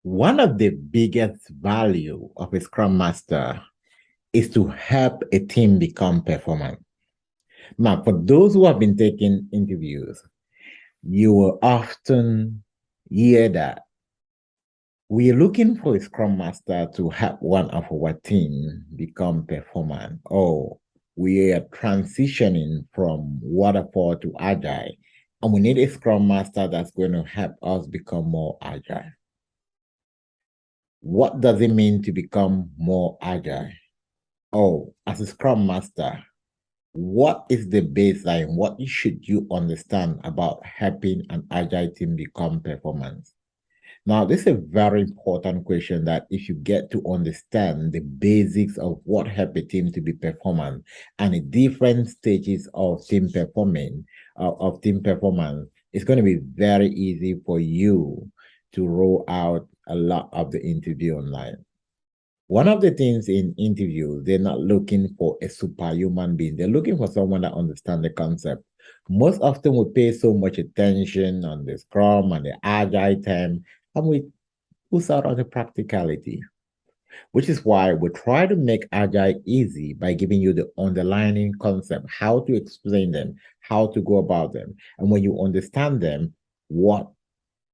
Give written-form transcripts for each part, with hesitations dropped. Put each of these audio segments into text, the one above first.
One of the biggest value of a Scrum Master is to help a team become performant. Now, for those who have been taking interviews, you will often hear that we are looking for a Scrum Master to help one of our team become performant, or we are transitioning from waterfall to agile, and we need a Scrum Master that's going to help us become more agile. What does it mean to become more agile? Oh, as a Scrum Master, what is the baseline? What should you understand about helping an agile team become performance? Now, this is a very important question that if you get to understand the basics of what help a team to be performant and the different stages of team performance, it's going to be very easy for you to roll out a lot of the interview online. One of the things in interviews, they're not looking for a superhuman being. They're looking for someone that understands the concept. Most often we pay so much attention on the Scrum and the Agile term, and we lose out on the practicality, which is why we try to make Agile easy by giving you the underlying concept, how to explain them, how to go about them. And when you understand them, what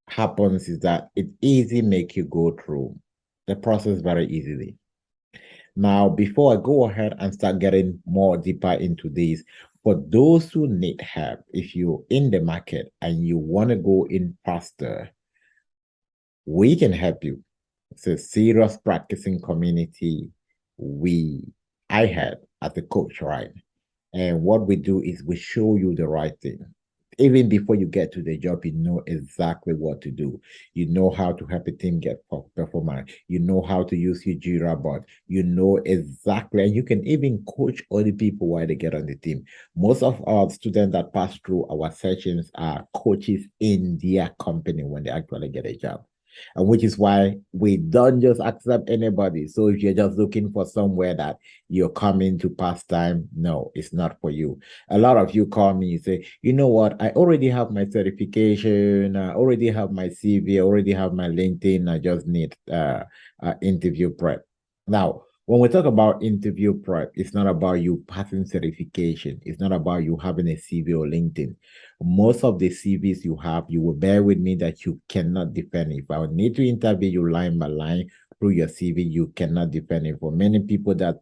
happens is that it easy make you go through the process very easily. Now, before I go ahead and start getting more deeper into this, for those who need help, if you're in the market and you want to go in faster, we can help you. It's a serious practicing community I had as a coach, right? And what we do is we show you the right thing. Even before you get to the job, you know exactly what to do. You know how to help a team get performance. You know how to use your Jira board. You know exactly, and you can even coach other people while they get on the team. Most of our students that pass through our sessions are coaches in their company when they actually get a job. And which is why we don't just accept anybody. So if you're just looking for somewhere that you're coming to pass time, no, it's not for you. A lot of you call me and say, you know what, I already have my certification, I already have my CV, I already have my LinkedIn, I just need interview prep. Now, when we talk about interview prep, it's not about you passing certification. It's not about you having a CV or LinkedIn. Most of the CVs you have, you will bear with me that you cannot defend. If I would need to interview you line by line through your CV, you cannot defend it. For many people that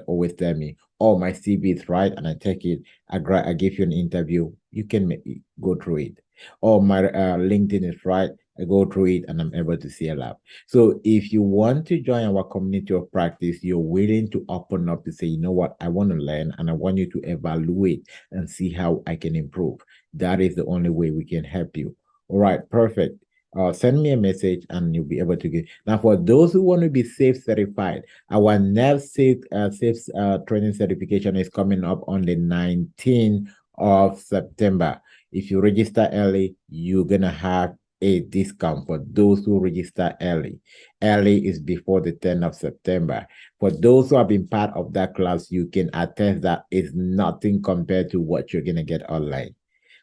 always tell me, oh, my CV is right, and I take it, I give you an interview, you can go through it. Or my LinkedIn is right, I go through it and I'm able to see a lot. So if you want to join our community of practice, you're willing to open up to say, you know what, I want to learn and I want you to evaluate and see how I can improve. That is the only way we can help you. All right, perfect. Send me a message and you'll be able to get. Now, for those who want to be safe certified, our next safe training certification is coming up on the 19th of September. If you register early, you're going to have a discount for those who register early. Early is before the 10th of September. For those who have been part of that class, you can attest that it's nothing compared to what you're going to get online.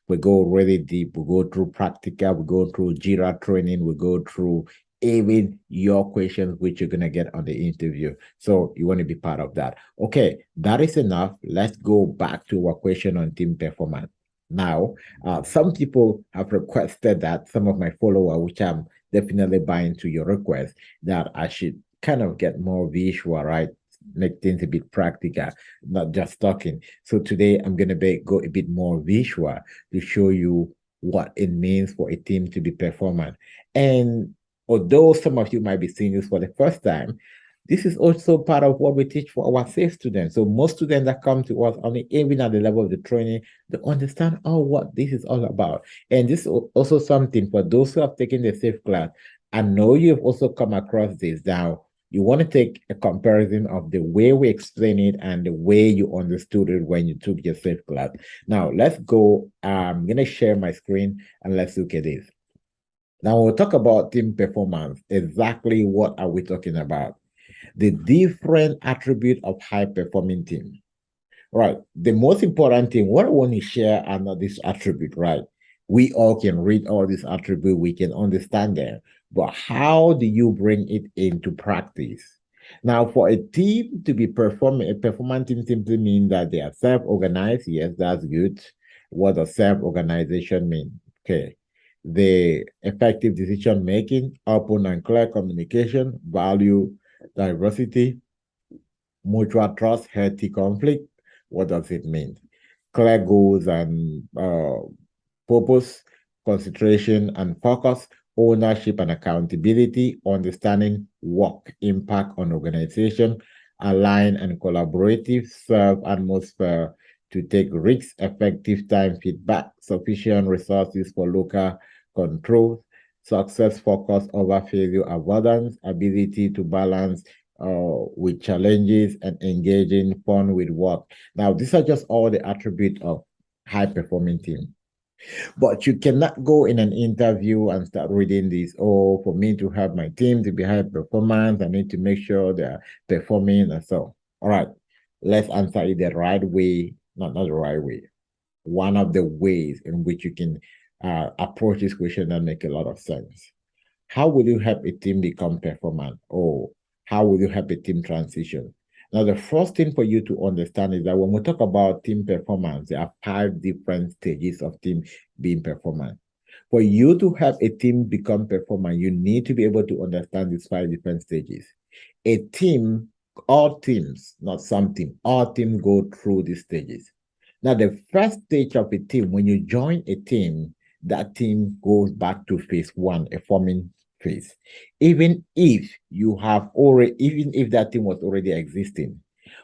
We go really deep. We go through practical. We go through Jira training. We go through even your questions, which you're going to get on the interview. So you want to be part of that. Okay, that is enough. Let's go back to our question on team performance. Now, some people have requested that, some of my followers, which I'm definitely buying to your request, that I should kind of get more visual, right? Make things a bit practical, not just talking. So today I'm going to go a bit more visual to show you what it means for a team to be performant. And although some of you might be seeing this for the first time, this is also part of what we teach for our safe students. So most students that come to us, only even at the level of the training, they understand what this is all about. And this is also something for those who have taken the safe class. I know you've also come across this now. You want to take a comparison of the way we explain it and the way you understood it when you took your safe class. Now, let's go. I'm going to share my screen and let's look at this. Now, we'll talk about team performance. Exactly what are we talking about? The different attribute of high-performing team. Right. The most important thing, what I want to share are not this attribute, right? We all can read all these attributes, we can understand them. but how do you bring it into practice? Now, for a team to be performing, a performance team simply means that they are self-organized. Yes, that's good. What does self-organization mean? Okay. The effective decision making, open and clear communication, value diversity, mutual trust, healthy conflict. What does it mean? Clear goals and purpose, concentration and focus, ownership and accountability, understanding work impact on organization, align and collaborative, serve atmosphere to take risks, effective time feedback, sufficient resources for local control, success focus over failure avoidance, ability to balance with challenges and engaging fun with work. Now, these are just all the attributes of high performing team. But you cannot go in an interview and start reading this. Oh, for me to have my team to be high performance, I need to make sure they're performing and so. All right, let's answer it the right way, not the right way. One of the ways in which you can approach this question and make a lot of sense. How will you help a team become performant? Or how will you help a team transition? Now, the first thing for you to understand is that when we talk about team performance, there are 5 different stages of team being performant. For you to help a team become performant, you need to be able to understand these 5 different stages. A team, all teams, not some team, all teams go through these stages. Now, the first stage of a team, when you join a team, that team goes back to phase one, a forming phase. Even if you have already, even if that team was already existing,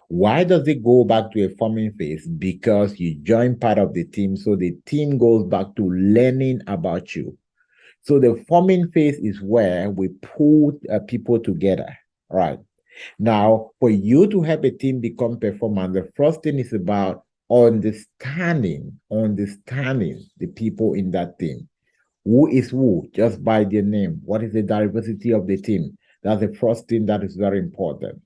why does it go back to a forming phase? Because you join part of the team, so the team goes back to learning about you. So the forming phase is where we put people together, right? Now, for you to help a team become performant, the first thing is about understanding the people in that team. Who is who? Just by their name. What is the diversity of the team? That's the first thing that is very important.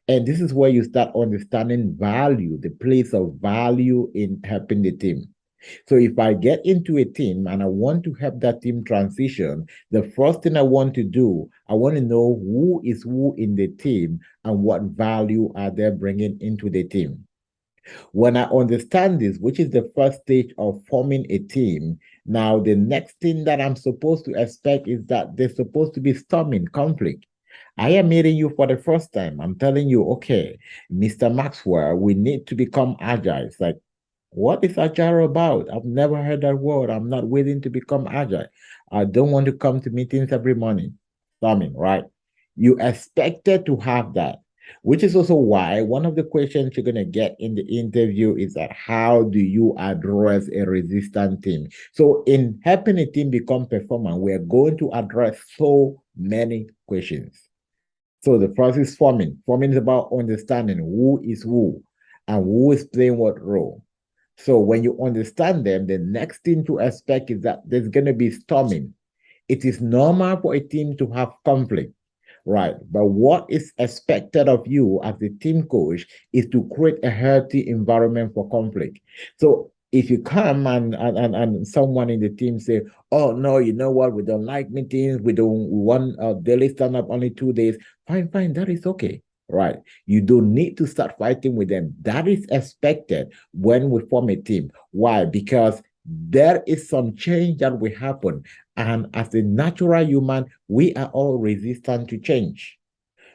And this is where you start understanding value, the place of value in helping the team. So if I get into a team and I want to help that team transition, the first thing I want to do, I want to know who is who in the team and what value are they bringing into the team. When I understand this, which is the first stage of forming a team, now the next thing that I'm supposed to expect is that there's supposed to be storming, conflict. I am meeting you for the first time. I'm telling you, okay, Mr. Maxwell, we need to become agile. It's like, what is agile about? I've never heard that word. I'm not willing to become agile. I don't want to come to meetings every morning. Storming, right? You expected to have that, which is also why one of the questions you're going to get in the interview is that how do you address a resistant team? So in helping a team become performant, we're going to address so many questions. So the first is forming. Forming is about understanding who is who and who is playing what role. So when you understand them, the next thing to expect is that there's going to be storming. It is normal for a team to have conflict. Right. But what is expected of you as the team coach is to create a healthy environment for conflict. So if you come and someone in the team say, oh no, you know what, we don't like meetings, we want daily stand up only 2 days, fine, that is okay. Right. You don't need to start fighting with them. That is expected when we form a team. Why? Because there is some change that will happen. And as a natural human, we are all resistant to change.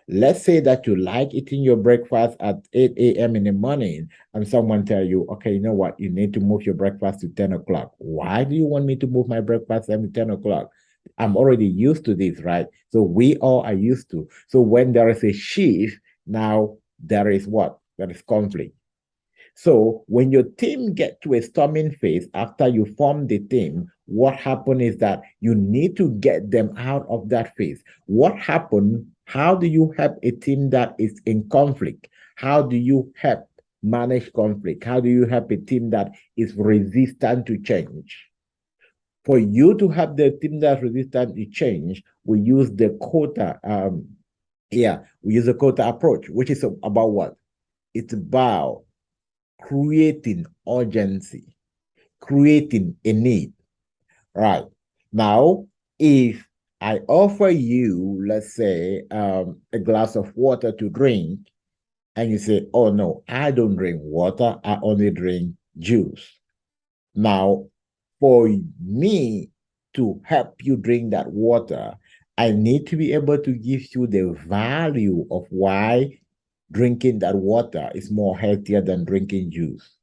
Let's say that you like eating your breakfast at 8 a.m. in the morning, and someone tell you, okay, you know what, you need to move your breakfast to 10 o'clock. Why do you want me to move my breakfast to 10 o'clock? I'm already used to this, right? So we all are used to. So when there is a shift, now there is what? There is conflict. So when your team get to a storming phase after you form the team, what happened is that you need to get them out of that phase. What happened? How do you help a team that is in conflict? How do you help manage conflict? How do you help a team that is resistant to change? For you to have the team that's resistant to change, we use the quota. We use the quota approach, which is about what? It's about creating urgency, creating a need. Right. Now, if I offer you, let's say, a glass of water to drink, and you say, oh no, I don't drink water, I only drink juice. Now, for me to help you drink that water, I need to be able to give you the value of why drinking that water is more healthier than drinking juice.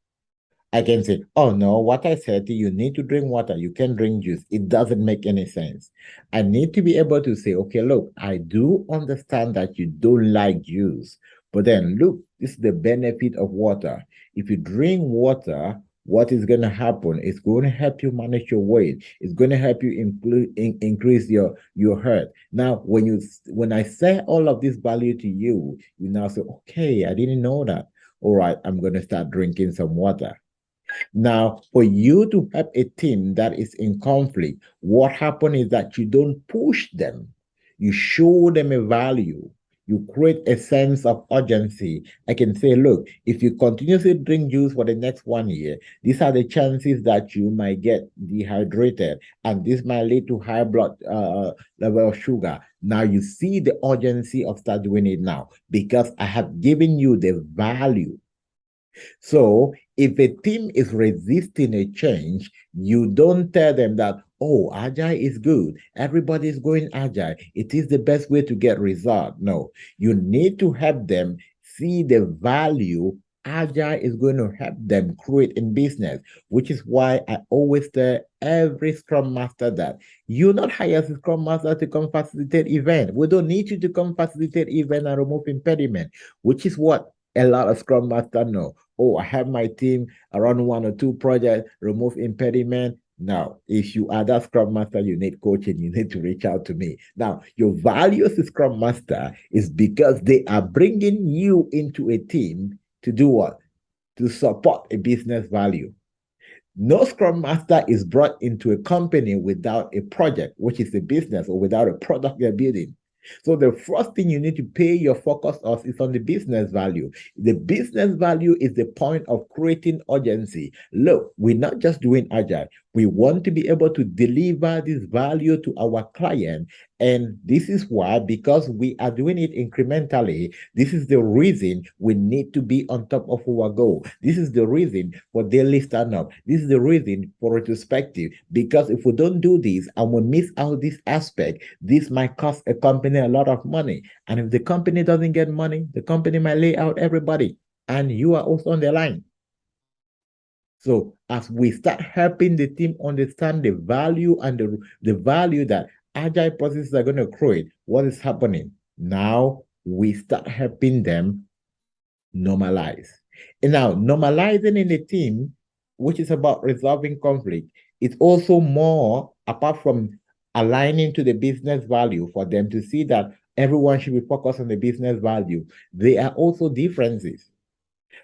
I can say, oh no, what I said to you, you need to drink water. You can drink juice. It doesn't make any sense. I need to be able to say, okay, look, I do understand that you don't like juice, but then look, this is the benefit of water. If you drink water, what is going to happen? It's going to help you manage your weight. It's going to help you increase your heart. Now, when I say all of this value to you, you now say, okay, I didn't know that. All right, I'm going to start drinking some water. Now, for you to help a team that is in conflict, what happens is that you don't push them. You show them a value. You create a sense of urgency. I can say, look, if you continuously drink juice for the next 1 year, these are the chances that you might get dehydrated, and this might lead to high blood level of sugar. Now you see the urgency of start doing it now because I have given you the value. So if a team is resisting a change, you don't tell them that, oh, agile is good. Everybody is going agile. It is the best way to get result. No, you need to help them see the value agile is going to help them create in business, which is why I always tell every Scrum Master that you're not hired as a Scrum Master to come facilitate event. We don't need you to come facilitate event and remove impediment, which is what a lot of Scrum Master know. Oh, I have my team around 1 or 2 projects, remove impediment. Now, if you are that Scrum Master, you need coaching, you need to reach out to me. Now, your value as a Scrum Master is because they are bringing you into a team to do what? To support a business value. No Scrum Master is brought into a company without a project, which is a business, or without a product they're building. So the first thing you need to pay your focus on is on the business value. The business value is the point of creating urgency. Look, we're not just doing agile. We want to be able to deliver this value to our client. And this is why, because we are doing it incrementally, this is the reason we need to be on top of our goal. This is the reason for daily stand up. This is the reason for retrospective. Because if we don't do this and we miss out this aspect, this might cost a company a lot of money. And if the company doesn't get money, the company might lay out everybody. And you are also on the line. So as we start helping the team understand the value and the value that agile processes are going to create, what is happening? Now we start helping them normalize. And now normalizing in the team, which is about resolving conflict, it's also more apart from aligning to the business value for them to see that everyone should be focused on the business value. There are also differences.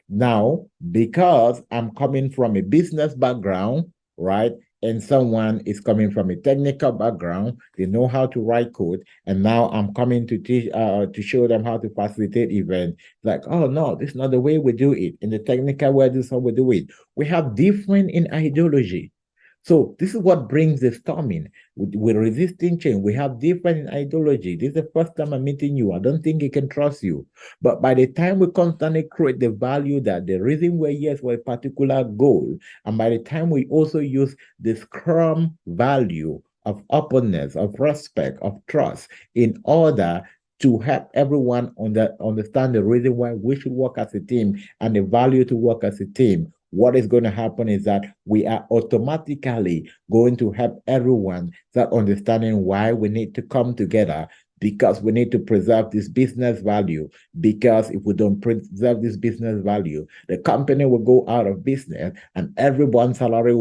Now, because I'm coming from a business background, right? And someone is coming from a technical background, they know how to write code, and now I'm coming to teach to show them how to facilitate events. Like, oh no, this is not the way we do it. In the technical way, this is how we do it. We have different in ideology. So this is what brings the storming. We're resisting change. We have different ideology. This is the first time I'm meeting you. I don't think I can trust you. But by the time we constantly create the value that the reason we're here is for a particular goal, and by the time we also use the Scrum value of openness, of respect, of trust, in order to help everyone understand the reason why we should work as a team and the value to work as a team, what is going to happen is that we are automatically going to help everyone start understanding why we need to come together, because we need to preserve this business value. Because if we don't preserve this business value, the company will go out of business and everyone's salary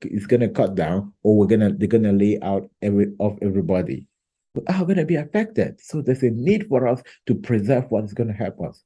is gonna cut down, or they're gonna lay out everybody. We are gonna be affected. So there's a need for us to preserve what is gonna help us.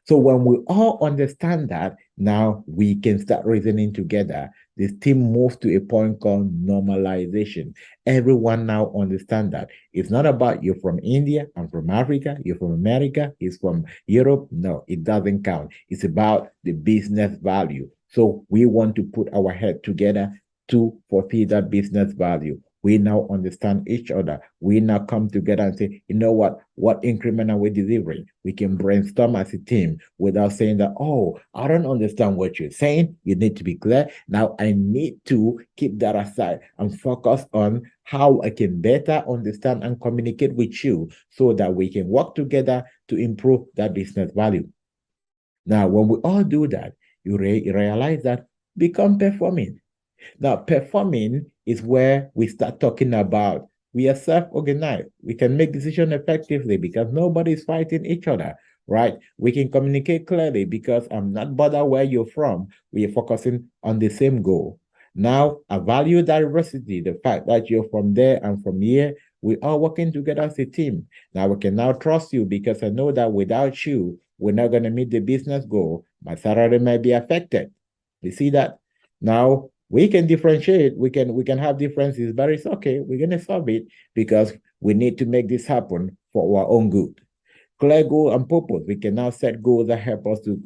So when we all understand that, now we can start reasoning together. This team moves to a point called normalization. Everyone now understand that. It's not about you're from India, I'm from Africa, you're from America, he's from Europe. No, it doesn't count. It's about the business value. So we want to put our head together to fulfill that business value. We now understand each other. We now come together and say, you know what increment are we delivering? We can brainstorm as a team without saying that, oh, I don't understand what you're saying. You need to be clear. Now I need to keep that aside and focus on how I can better understand and communicate with you so that we can work together to improve that business value. Now, when we all do that, you realize that become performing. Now, performing is where we start talking about we are self-organized. We can make decisions effectively because nobody is fighting each other, right? We can communicate clearly because I'm not bothered where you're from. We are focusing on the same goal. Now, I value diversity, the fact that you're from there and from here. We are working together as a team. Now, we can now trust you because I know that without you, we're not going to meet the business goal. My salary might be affected. You see that? Now, we can differentiate, we can have differences, but it's okay. We're going to solve it because we need to make this happen for our own good. Clear goal and purpose. We can now set goals that help us to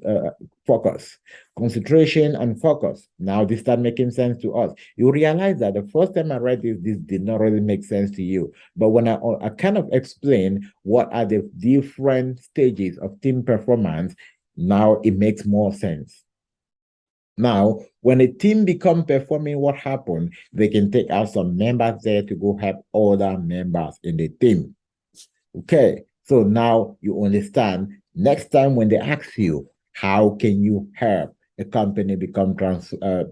focus. Concentration and focus. Now this start making sense to us. You realize that the first time I read this did not really make sense to you. But when I kind of explain what are the different stages of team performance, now it makes more sense. Now, when a team become performing, what happened? They can take out some members there to go help other members in the team. Okay, so now you understand. Next time when they ask you, how can you help a company become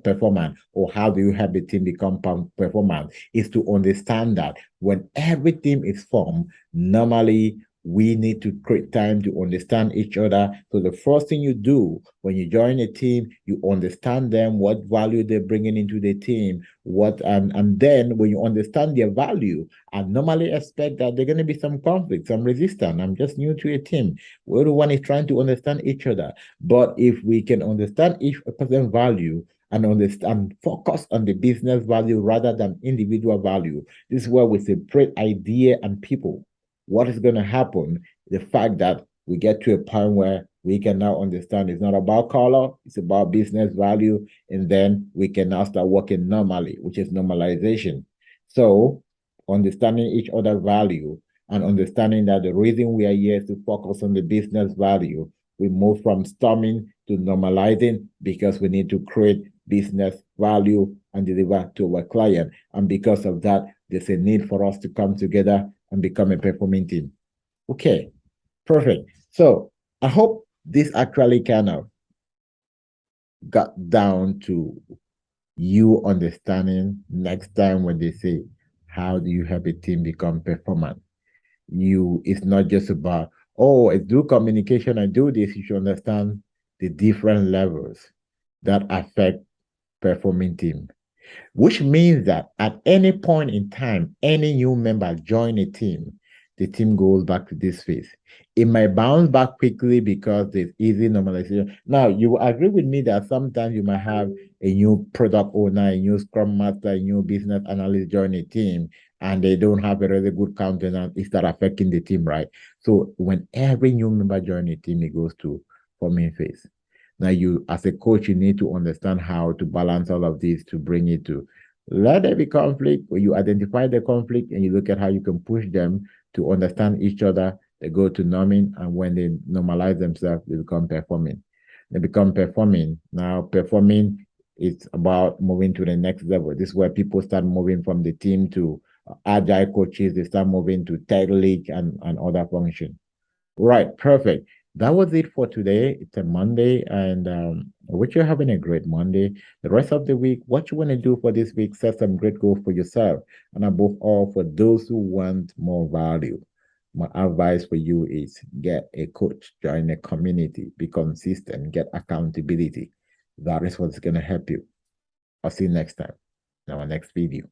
performant, or how do you help the team become performant? Is to understand that when every team is formed, normally we need to create time to understand each other. So the first thing you do when you join a team, you understand them, what value they're bringing into the team, and then when you understand their value, I normally expect that there's going to be some conflict, some resistance. I'm just new to a team. Everyone is trying to understand each other. But if we can understand each person's value and understand, focus on the business value rather than individual value, this is where we separate idea and people. What is going to happen? The fact that we get to a point where we can now understand it's not about color, it's about business value, and then we can now start working normally, which is normalization. So, understanding each other's value and understanding that the reason we are here is to focus on the business value, we move from storming to normalizing because we need to create business value and deliver to our client. And because of that, there's a need for us to come together and become a performing team. Okay, perfect. So I hope this actually kind of got down to you understanding next time when they say, how do you help a team become performant? It's not just about, oh, I do communication, I do this. You should understand the different levels that affect performing team, which means that at any point in time, any new member join a team, the team goes back to this phase. It might bounce back quickly because there's easy normalization. Now, you will agree with me that sometimes you might have a new product owner, a new scrum master, a new business analyst join a team, and they don't have a really good countenance. It start affecting the team, right? So when every new member join a team, it goes to forming phase. Now, you as a coach, you need to understand how to balance all of these to bring it to let there be conflict. When you identify the conflict and you look at how you can push them to understand each other, they go to norming, and when they normalize themselves, they become performing. They become performing. Now, performing is about moving to the next level. This is where people start moving from the team to agile coaches. They start moving to tech lead and other functions. Right, perfect. That was it for today. It's a Monday, and I wish you're having a great Monday. The rest of the week, what you want to do for this week, set some great goals for yourself. And above all, for those who want more value, my advice for you is get a coach, join a community, be consistent, get accountability. That is what's going to help you. I'll see you next time in our next video.